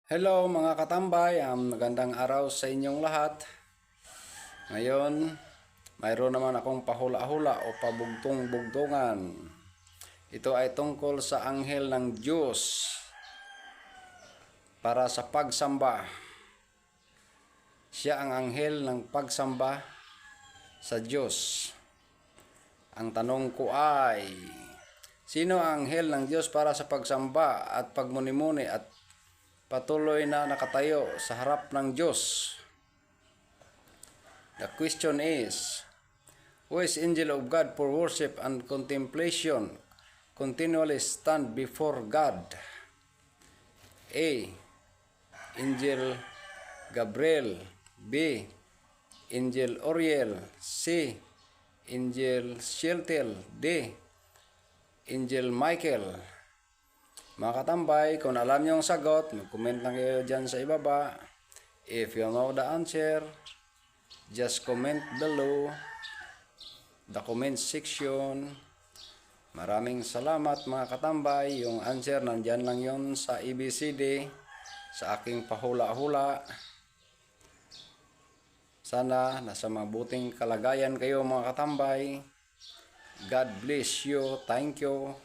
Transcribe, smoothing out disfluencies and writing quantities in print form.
Hello mga katambay, magandang araw sa inyong lahat. Ngayon, mayroon naman akong pahula-hula o pabugtong-bugtungan. Ito ay tungkol sa anghel ng Diyos para sa pagsamba. Siya ang anghel ng pagsamba sa Diyos. Ang tanong ko ay, sino ang anghel ng Diyos para sa pagsamba at pagmuni-muni at patuloy na nakatayo sa harap ng Diyos? The question is, who is angel of God for worship and contemplation, continually stand before God? A. Angel Gabriel. B. Angel Uriel. C. Angel Shealtiel. D. Angel Michael. Mga katambay, kung alam nyo ang sagot, mag-comment lang kayo dyan sa ibaba. If you know the answer, just comment below the comment section. Maraming salamat mga katambay. Yung answer nandyan lang yon sa ABCD, sa aking pahula-hula. Sana nasa mabuting kalagayan kayo mga katambay. God bless you. Thank you.